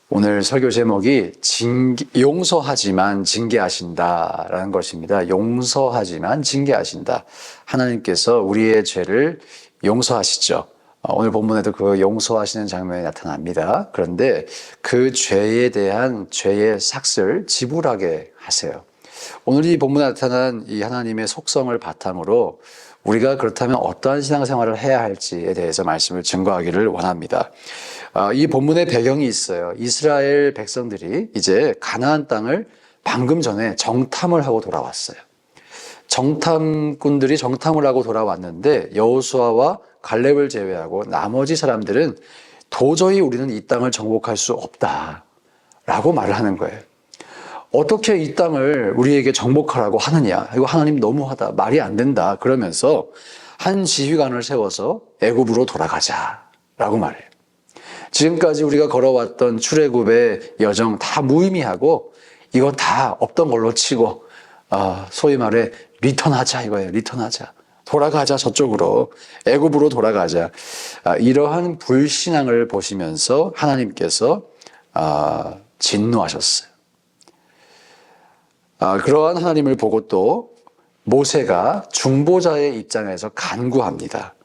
오늘 설교 제목이 용서하지만 징계하신다라는 것입니다. 용서하지만 징계하신다. 하나님께서 우리의 죄를 용서하시죠. 오늘 본문에도 그 용서하시는 장면이 나타납니다. 그런데 그 죄에 대한 죄의 삭을 지불하게 하세요. 오늘 이 본문에 나타난 이 하나님의 속성을 바탕으로 우리가 그렇다면 어떠한 신앙생활을 해야 할지에 대해서 말씀을 증거하기를 원합니다. 이 본문의 배경이 있어요. 이스라엘 백성들이 이제 가나안 땅을 방금 전에 정탐을 하고 돌아왔어요. 정탐꾼들이 정탐을 하고 돌아왔는데 여호수아와 갈렙을 제외하고 나머지 사람들은 도저히 우리는 이 땅을 정복할 수 없다라고 말을 하는 거예요. 어떻게 이 땅을 우리에게 정복하라고 하느냐? 이거 하나님 너무하다. 말이 안 된다. 그러면서 한 지휘관을 세워서 애굽으로 돌아가자라고 말해요. 지금까지 우리가 걸어왔던 출애굽의 여정 다 무의미하고 이거 다 없던 걸로 치고 소위 말해 리턴하자 이거예요. 리턴하자. 돌아가자 저쪽으로. 애굽으로 돌아가자. 이러한 불신앙을 보시면서 하나님께서 진노하셨어요. 그러한 하나님을 보고 또 모세가 중보자의 입장에서 간구합니다.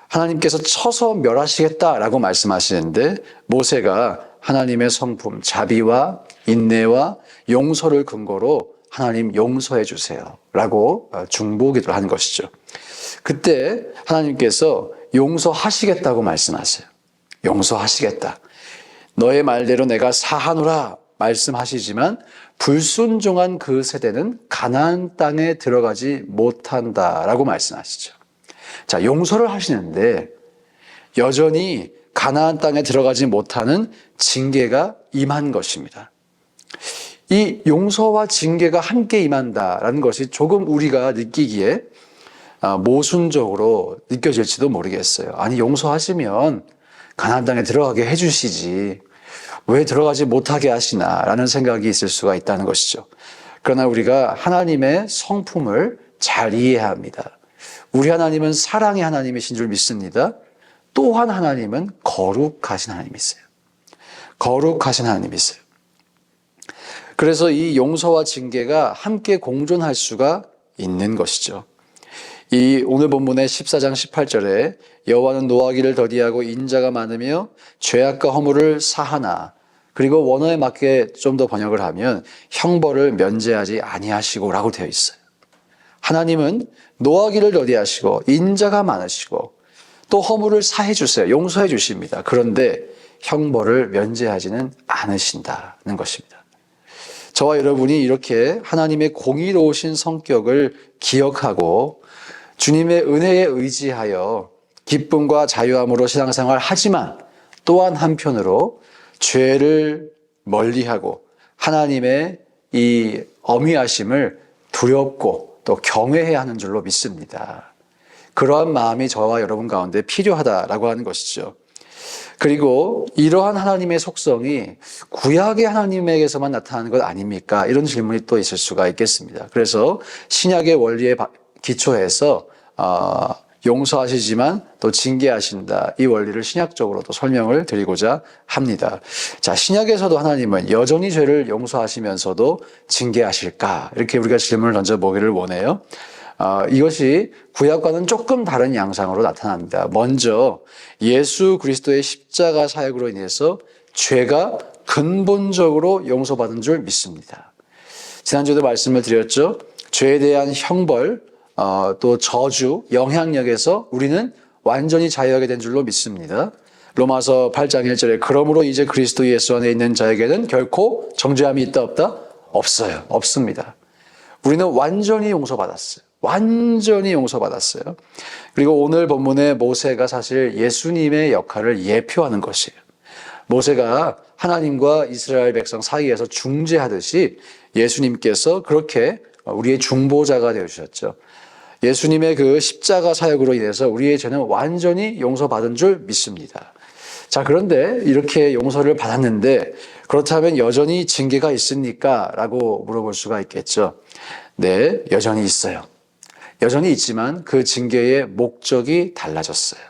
하나님께서 쳐서 멸하시겠다라고 말씀하시는데 모세가 하나님의 성품, 자비와 인내와 용서를 근거로 하나님 용서해 주세요 라고 중보기도를 하는 것이죠. 그때 하나님께서 용서하시겠다고 말씀하세요. 용서하시겠다. 너의 말대로 내가 사하노라 말씀하시지만 불순종한 그 세대는 가나안 땅에 들어가지 못한다라고 말씀하시죠. 자, 용서를 하시는데 여전히 가나안 땅에 들어가지 못하는 징계가 임한 것입니다. 이 용서와 징계가 함께 임한다라는 것이 조금 우리가 느끼기에 모순적으로 느껴질지도 모르겠어요. 아니, 용서하시면 가나안 땅에 들어가게 해주시지 왜 들어가지 못하게 하시나라는 생각이 있을 수가 있다는 것이죠. 그러나 우리가 하나님의 성품을 잘 이해해야 합니다. 우리 하나님은 사랑의 하나님이신 줄 믿습니다. 또한 하나님은 거룩하신 하나님이세요. 거룩하신 하나님이세요. 그래서 이 용서와 징계가 함께 공존할 수가 있는 것이죠. 이 오늘 본문의 14장 18절에 여호와는 노하기를 더디하고 인자가 많으며 죄악과 허물을 사하나, 그리고 원어에 맞게 좀 더 번역을 하면 형벌을 면제하지 아니하시고 라고 되어 있어요. 하나님은 노하기를 더디하시고 인자가 많으시고 또 허물을 사해 주세요. 용서해 주십니다. 그런데 형벌을 면제하지는 않으신다는 것입니다. 저와 여러분이 이렇게 하나님의 공의로우신 성격을 기억하고 주님의 은혜에 의지하여 기쁨과 자유함으로 신앙생활을 하지만 또한 한편으로 죄를 멀리하고 하나님의 이 엄위하심을 두렵고 또 경외해야 하는 줄로 믿습니다. 그러한 마음이 저와 여러분 가운데 필요하다라고 하는 것이죠. 그리고 이러한 하나님의 속성이 구약의 하나님에게서만 나타나는 것 아닙니까? 이런 질문이 또 있을 수가 있겠습니다. 그래서 신약의 원리에 기초해서 용서하시지만 또 징계하신다. 이 원리를 신약적으로도 설명을 드리고자 합니다. 자, 신약에서도 하나님은 여전히 죄를 용서하시면서도 징계하실까? 이렇게 우리가 질문을 던져보기를 원해요. 이것이 구약과는 조금 다른 양상으로 나타납니다. 먼저 예수 그리스도의 십자가 사역으로 인해서 죄가 근본적으로 용서받은 줄 믿습니다. 지난주에도 말씀을 드렸죠. 죄에 대한 형벌, 또 저주, 영향력에서 우리는 완전히 자유하게 된 줄로 믿습니다. 로마서 8장 1절에 그러므로 이제 그리스도 예수 안에 있는 자에게는 결코 정죄함이 있다 없다? 없어요. 없습니다. 우리는 완전히 용서받았어요. 완전히 용서받았어요. 그리고 오늘 본문의 모세가 사실 예수님의 역할을 예표하는 것이에요. 모세가 하나님과 이스라엘 백성 사이에서 중재하듯이 예수님께서 그렇게 우리의 중보자가 되어주셨죠. 예수님의 그 십자가 사역으로 인해서 우리의 죄는 완전히 용서받은 줄 믿습니다. 자, 그런데 이렇게 용서를 받았는데 그렇다면 여전히 징계가 있습니까? 라고 물어볼 수가 있겠죠. 네, 여전히 있어요. 여전히 있지만 그 징계의 목적이 달라졌어요.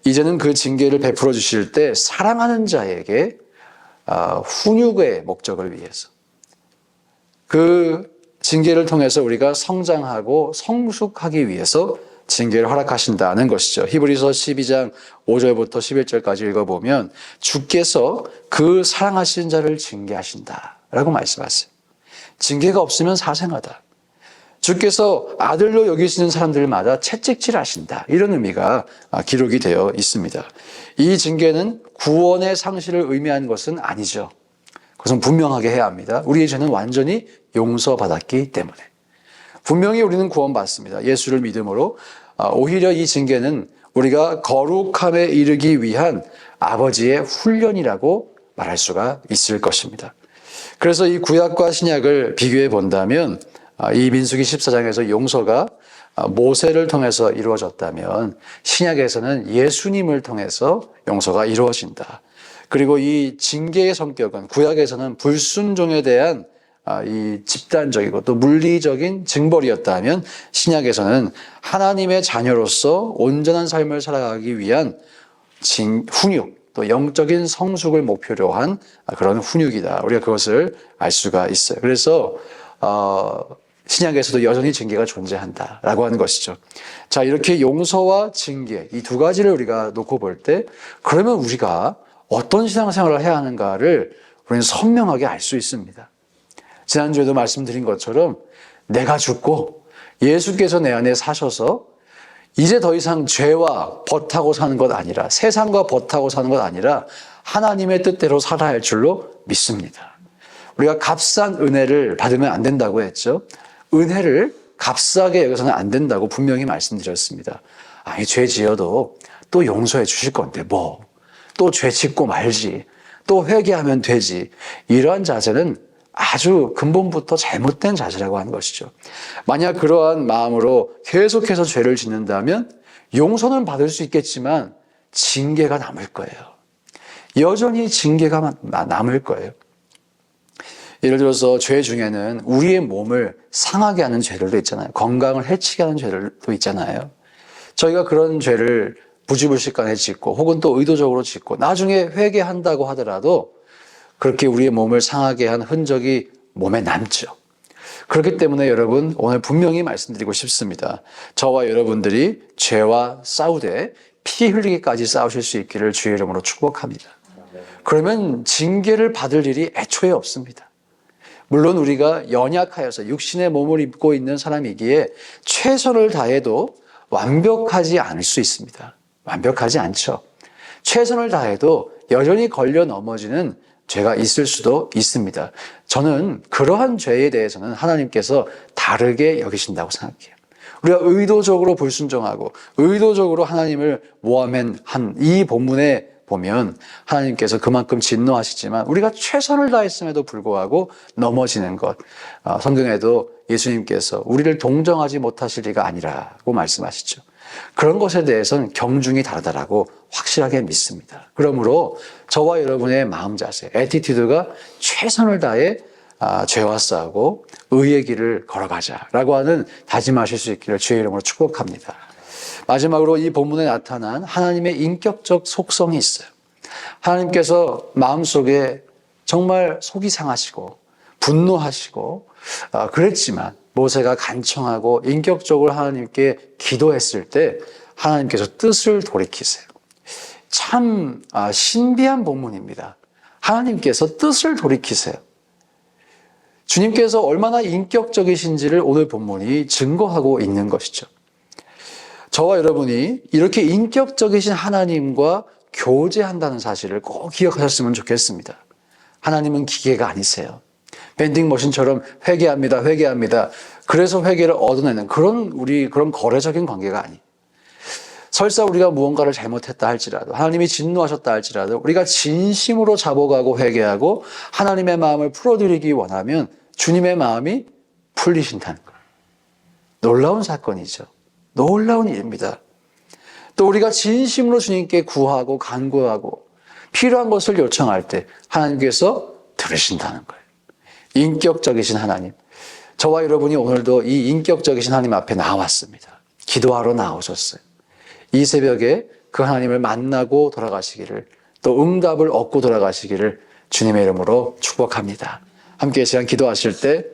이제는 그 징계를 베풀어 주실 때 사랑하는 자에게 훈육의 목적을 위해서, 그 징계를 통해서 우리가 성장하고 성숙하기 위해서 징계를 허락하신다는 것이죠. 히브리서 12장 5절부터 11절까지 읽어보면 주께서 그 사랑하신 자를 징계하신다라고 말씀하세요. 징계가 없으면 사생하다. 주께서 아들로 여기시는 사람들마다 채찍질하신다. 이런 의미가 기록이 되어 있습니다. 이 징계는 구원의 상실을 의미하는 것은 아니죠. 그것은 분명하게 해야 합니다. 우리의 죄는 완전히 용서받았기 때문에. 분명히 우리는 구원받습니다. 예수를 믿음으로. 오히려 이 징계는 우리가 거룩함에 이르기 위한 아버지의 훈련이라고 말할 수가 있을 것입니다. 그래서 이 구약과 신약을 비교해 본다면 이 민수기 14장에서 용서가 모세를 통해서 이루어졌다면 신약에서는 예수님을 통해서 용서가 이루어진다. 그리고 이 징계의 성격은 구약에서는 불순종에 대한 이 집단적이고 또 물리적인 징벌이었다면 신약에서는 하나님의 자녀로서 온전한 삶을 살아가기 위한 훈육, 또 영적인 성숙을 목표로 한 그런 훈육이다. 우리가 그것을 알 수가 있어요. 그래서 신약에서도 여전히 징계가 존재한다라고 하는 것이죠. 자, 이렇게 용서와 징계 이 두 가지를 우리가 놓고 볼 때 그러면 우리가 어떤 신앙생활을 해야 하는가를 우리는 선명하게 알 수 있습니다. 지난주에도 말씀드린 것처럼 내가 죽고 예수께서 내 안에 사셔서 이제 더 이상 죄와 벗하고 사는 것 아니라 세상과 벗하고 사는 것 아니라 하나님의 뜻대로 살아야 할 줄로 믿습니다. 우리가 값싼 은혜를 받으면 안 된다고 했죠. 은혜를 값싸게 여기서는 안 된다고 분명히 말씀드렸습니다. 아니, 죄 지어도 또 용서해 주실 건데 뭐 또 죄 짓고 말지, 또 회개하면 되지. 이러한 자세는 아주 근본부터 잘못된 자세라고 하는 것이죠. 만약 그러한 마음으로 계속해서 죄를 짓는다면 용서는 받을 수 있겠지만 징계가 남을 거예요. 여전히 징계가 남을 거예요. 예를 들어서 죄 중에는 우리의 몸을 상하게 하는 죄들도 있잖아요. 건강을 해치게 하는 죄들도 있잖아요. 저희가 그런 죄를 부지불식간에 짓고 혹은 또 의도적으로 짓고 나중에 회개한다고 하더라도 그렇게 우리의 몸을 상하게 한 흔적이 몸에 남죠. 그렇기 때문에 여러분, 오늘 분명히 말씀드리고 싶습니다. 저와 여러분들이 죄와 싸우되 피 흘리기까지 싸우실 수 있기를 주의 이름으로 축복합니다. 그러면 징계를 받을 일이 애초에 없습니다. 물론 우리가 연약하여서 육신의 몸을 입고 있는 사람이기에 최선을 다해도 완벽하지 않을 수 있습니다. 완벽하지 않죠. 최선을 다해도 여전히 걸려 넘어지는 죄가 있을 수도 있습니다. 저는 그러한 죄에 대해서는 하나님께서 다르게 여기신다고 생각해요. 우리가 의도적으로 불순종하고 의도적으로 하나님을 모함한 이 본문에 보면 하나님께서 그만큼 진노하시지만 우리가 최선을 다했음에도 불구하고 넘어지는 것, 성경에도 예수님께서 우리를 동정하지 못하실 리가 아니라고 말씀하시죠. 그런 것에 대해서는 경중이 다르다라고 확실하게 믿습니다. 그러므로 저와 여러분의 마음 자세, 애티튜드가 최선을 다해 죄와 싸우고 의의 길을 걸어가자라고 하는 다짐하실 수 있기를 주의 이름으로 축복합니다. 마지막으로 이 본문에 나타난 하나님의 인격적 속성이 있어요. 하나님께서 마음속에 정말 속이 상하시고 분노하시고 그랬지만 모세가 간청하고 인격적으로 하나님께 기도했을 때 하나님께서 뜻을 돌이키세요. 참 신비한 본문입니다. 하나님께서 뜻을 돌이키세요. 주님께서 얼마나 인격적이신지를 오늘 본문이 증거하고 있는 것이죠. 저와 여러분이 이렇게 인격적이신 하나님과 교제한다는 사실을 꼭 기억하셨으면 좋겠습니다. 하나님은 기계가 아니세요. 밴딩머신처럼 회개합니다, 회개합니다. 그래서 회개를 얻어내는 그런 거래적인 관계가 아니. 설사 우리가 무언가를 잘못했다 할지라도, 하나님이 진노하셨다 할지라도 우리가 진심으로 자복하고 회개하고 하나님의 마음을 풀어드리기 원하면 주님의 마음이 풀리신다는 거예요. 놀라운 사건이죠. 놀라운 일입니다. 또 우리가 진심으로 주님께 구하고 간구하고 필요한 것을 요청할 때 하나님께서 들으신다는 거예요. 인격적이신 하나님. 저와 여러분이 오늘도 이 인격적이신 하나님 앞에 나왔습니다. 기도하러 나오셨어요. 이 새벽에 그 하나님을 만나고 돌아가시기를, 또 응답을 얻고 돌아가시기를 주님의 이름으로 축복합니다. 함께 이 시간 기도하실 때